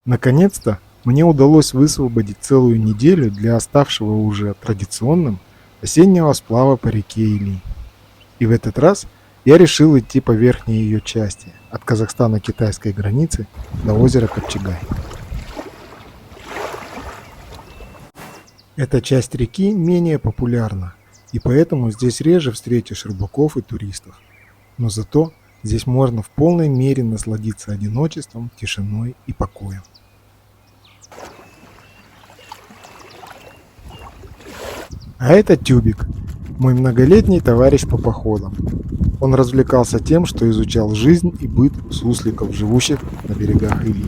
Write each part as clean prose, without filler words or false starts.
Наконец-то мне удалось высвободить целую неделю для оставшего уже традиционным осеннего сплава по реке Или. И в этот раз я решил идти по верхней ее части, от Казахстано-китайской границы до озера Копчегай. Эта часть реки менее популярна, и поэтому здесь реже встретишь рыбаков и туристов. Но зато здесь можно в полной мере насладиться одиночеством, тишиной и покоем. А это Тюбик, мой многолетний товарищ по походам. Он развлекался тем, что изучал жизнь и быт сусликов, живущих на берегах Или.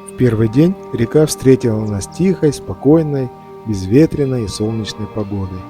В первый день река встретила нас тихой, спокойной, безветренной и солнечной погодой.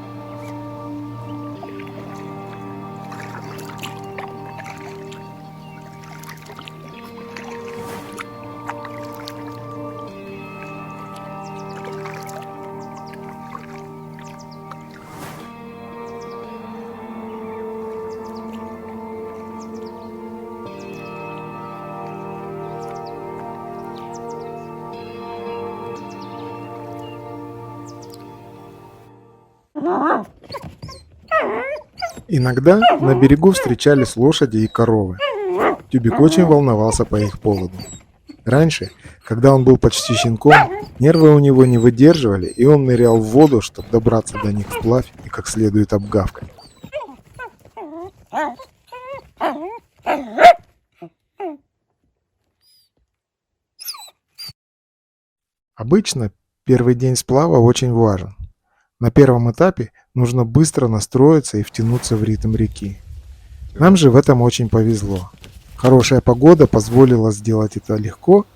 Иногда на берегу встречались лошади и коровы. Тюбик очень волновался по их поводу. Раньше, когда он был почти щенком, нервы у него не выдерживали, и он нырял в воду, чтобы добраться до них вплавь и как следует обгавкать. Обычно первый день сплава очень важен. На первом этапе нужно быстро настроиться и втянуться в ритм реки. Нам же в этом очень повезло. Хорошая погода позволила сделать это легко,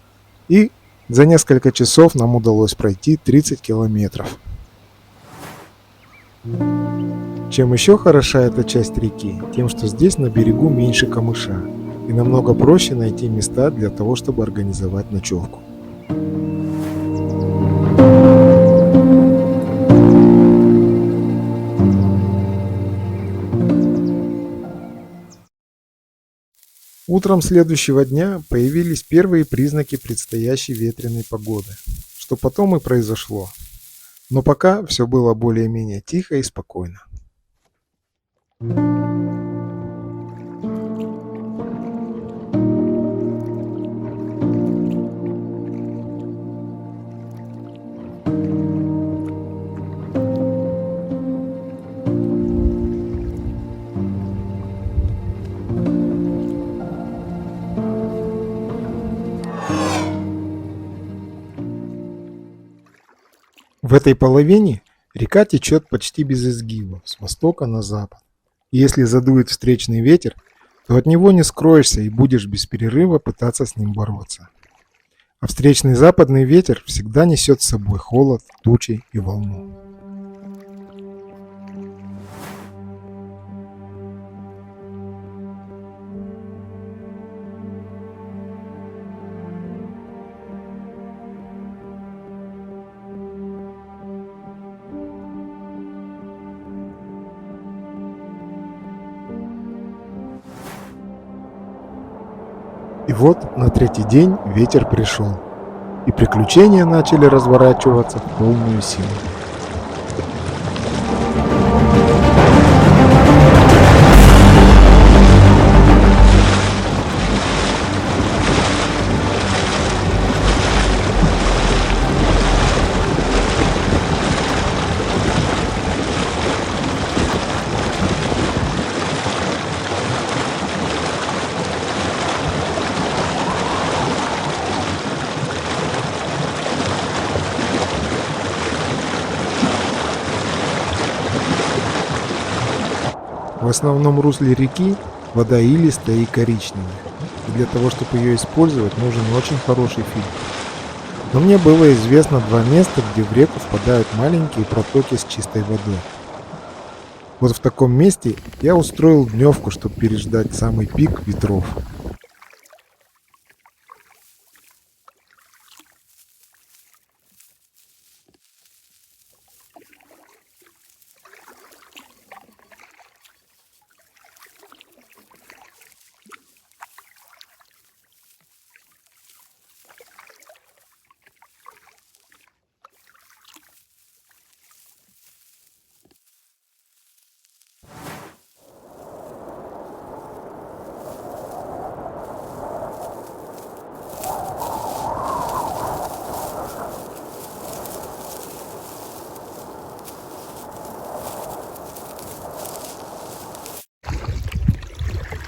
и за несколько часов нам удалось пройти 30 километров. Чем еще хороша эта часть реки? Тем, что здесь на берегу меньше камыша, и намного проще найти места для того, чтобы организовать ночевку. Утром следующего дня появились первые признаки предстоящей ветреной погоды, что потом и произошло. Но пока все было более-менее тихо и спокойно. В этой половине река течет почти без изгиба, с востока на запад. И если задует встречный ветер, то от него не скроешься и будешь без перерыва пытаться с ним бороться. А встречный западный ветер всегда несет с собой холод, тучи и волну. И вот на третий день ветер пришел, и приключения начали разворачиваться в полную силу. В основном русле реки вода илистая и коричневая, и для того, чтобы ее использовать, нужен очень хороший фильтр. Но мне было известно два места, где в реку впадают маленькие протоки с чистой водой. Вот в таком месте я устроил дневку, чтобы переждать самый пик ветров.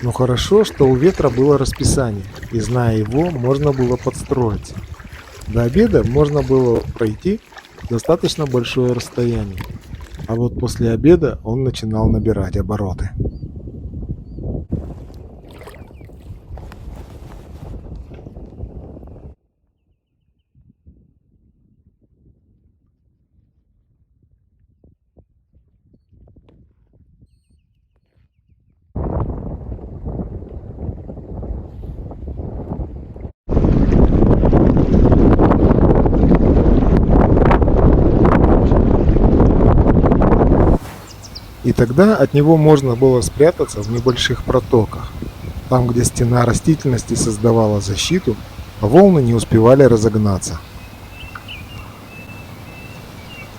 Но хорошо, что у ветра было расписание, и зная его, можно было подстроиться. До обеда можно было пройти достаточно большое расстояние, а вот после обеда он начинал набирать обороты. И тогда от него можно было спрятаться в небольших протоках, там, где стена растительности создавала защиту, а волны не успевали разогнаться.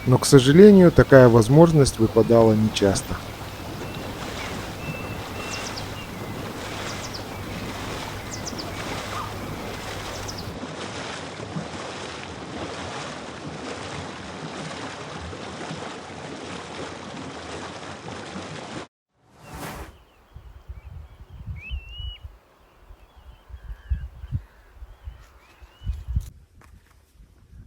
Но, к сожалению, такая возможность выпадала нечасто.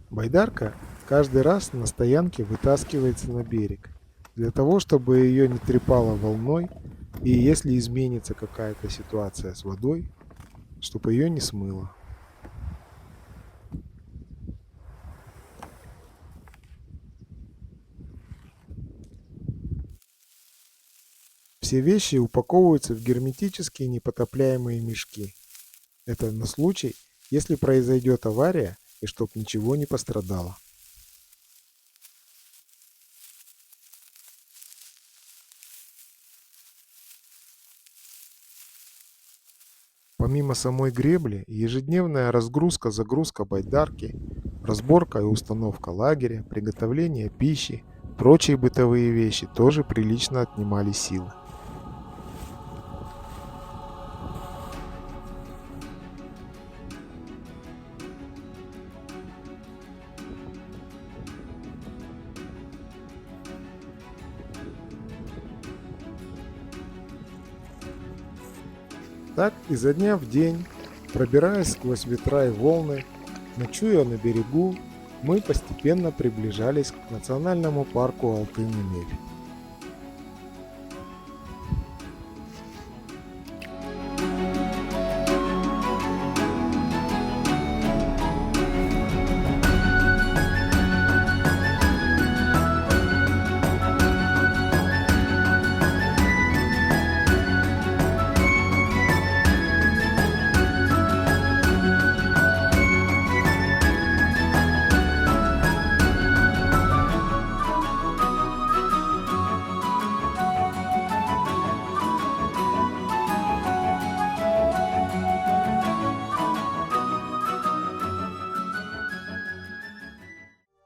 Байдарка каждый раз на стоянке вытаскивается на берег, для того, чтобы ее не трепало волной, и если изменится какая-то ситуация с водой, чтобы ее не смыло. Все вещи упаковываются в герметические непотопляемые мешки. Это на случай, если произойдет авария, и чтоб ничего не пострадало. Помимо самой гребли, ежедневная разгрузка-загрузка байдарки, разборка и установка лагеря, приготовление пищи, прочие бытовые вещи тоже прилично отнимали силы. Так изо дня в день, пробираясь сквозь ветра и волны, ночуя на берегу, мы постепенно приближались к национальному парку Алтын-Эмель.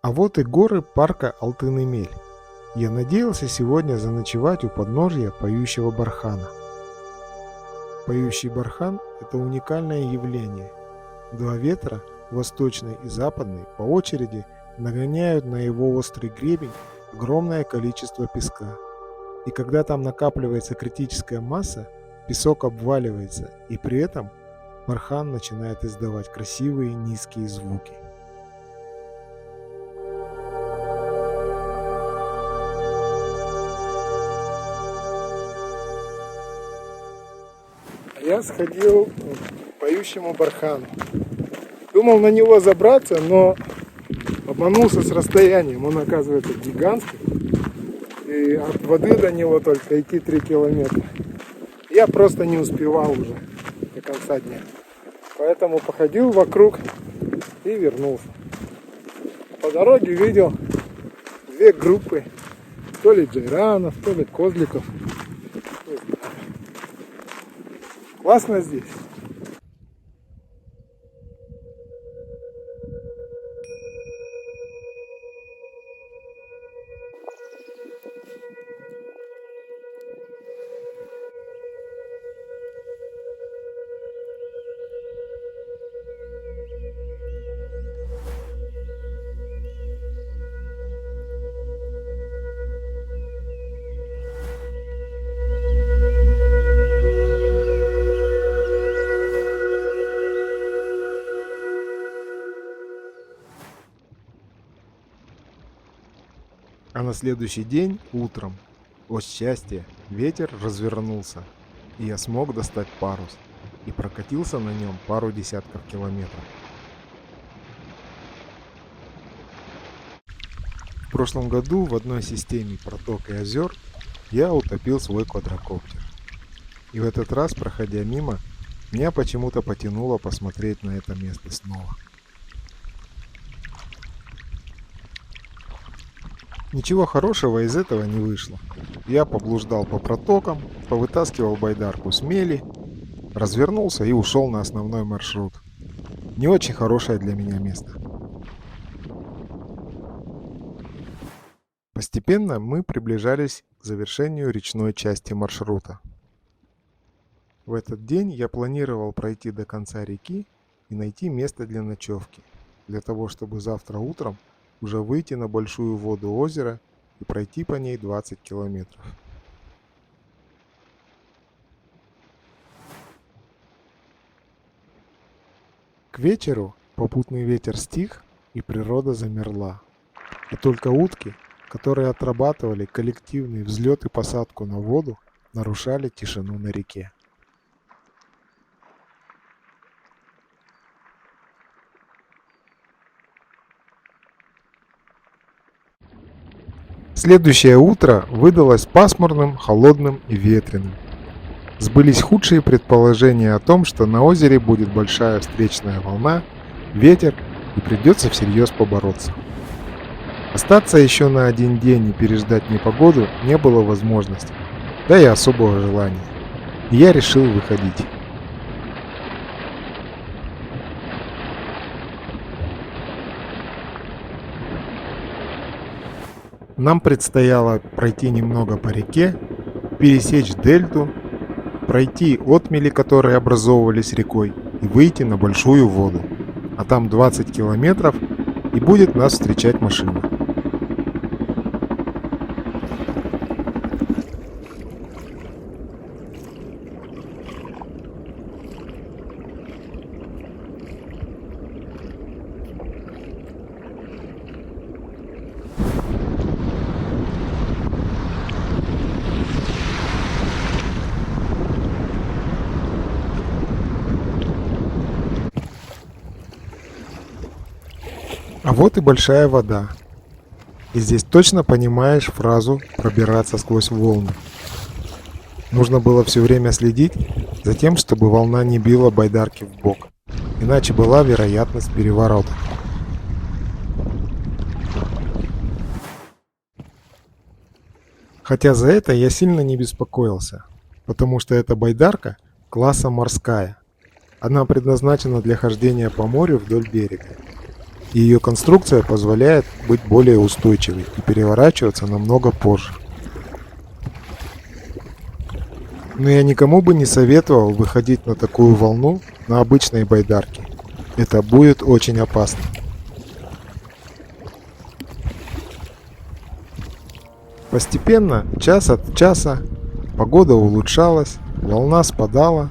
А вот и горы парка Алтын-Эмель. Я надеялся сегодня заночевать у подножья поющего бархана. Поющий бархан – это уникальное явление. Два ветра, восточный и западный, по очереди нагоняют на его острый гребень огромное количество песка. И когда там накапливается критическая масса, песок обваливается, и при этом бархан начинает издавать красивые низкие звуки. Я сходил к поющему бархану. Думал на него забраться, но обманулся с расстоянием. Он оказывается гигантский. И от воды до него только идти 3 километра. Я просто не успевал уже до конца дня. Поэтому походил вокруг и вернулся. По дороге видел 2 группы. То ли джейранов, то ли козликов. Классно здесь. А на следующий день утром, о счастье, ветер развернулся, и я смог достать парус и прокатился на нем пару десятков километров. В прошлом году в одной системе проток и озер я утопил свой квадрокоптер. И в этот раз, проходя мимо, меня почему-то потянуло посмотреть на это место снова. Ничего хорошего из этого не вышло. Я поблуждал по протокам, повытаскивал байдарку с мели, развернулся и ушел на основной маршрут. Не очень хорошее для меня место. Постепенно мы приближались к завершению речной части маршрута. В этот день я планировал пройти до конца реки и найти место для ночевки, для того чтобы завтра утром уже выйти на большую воду озера и пройти по ней 20 километров. К вечеру попутный ветер стих и природа замерла, и только утки, которые отрабатывали коллективный взлет и посадку на воду, нарушали тишину на реке. Следующее утро выдалось пасмурным, холодным и ветреным. Сбылись худшие предположения о том, что на озере будет большая встречная волна, ветер и придется всерьез побороться. Остаться еще на один день и переждать непогоду не было возможности, да и особого желания. И я решил выходить. Нам предстояло пройти немного по реке, пересечь дельту, пройти отмели, которые образовывались рекой, и выйти на большую воду. А там 20 километров, и будет нас встречать машина. А вот и большая вода. И здесь точно понимаешь фразу «пробираться сквозь волны». Нужно было все время следить за тем, чтобы волна не била байдарки в бок, иначе была вероятность переворота. Хотя за это я сильно не беспокоился, потому что эта байдарка класса морская. Она предназначена для хождения по морю вдоль берега. И ее конструкция позволяет быть более устойчивой и переворачиваться намного позже. Но я никому бы не советовал выходить на такую волну на обычной байдарке. Это будет очень опасно. Постепенно, час от часа, погода улучшалась, волна спадала,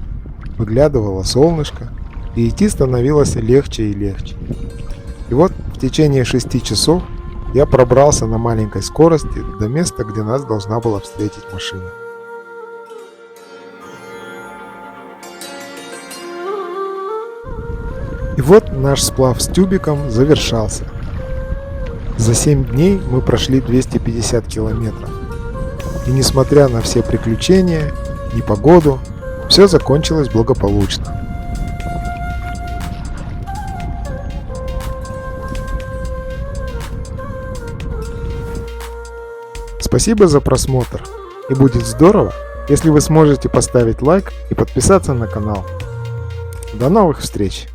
выглядывало солнышко, и идти становилось легче и легче. И вот в течение 6 часов я пробрался на маленькой скорости до места, где нас должна была встретить машина. И вот наш сплав с тюбиком завершался. За 7 дней мы прошли 250 километров. И несмотря на все приключения, непогоду, все закончилось благополучно. Спасибо за просмотр, и будет здорово, если вы сможете поставить лайк и подписаться на канал. До новых встреч!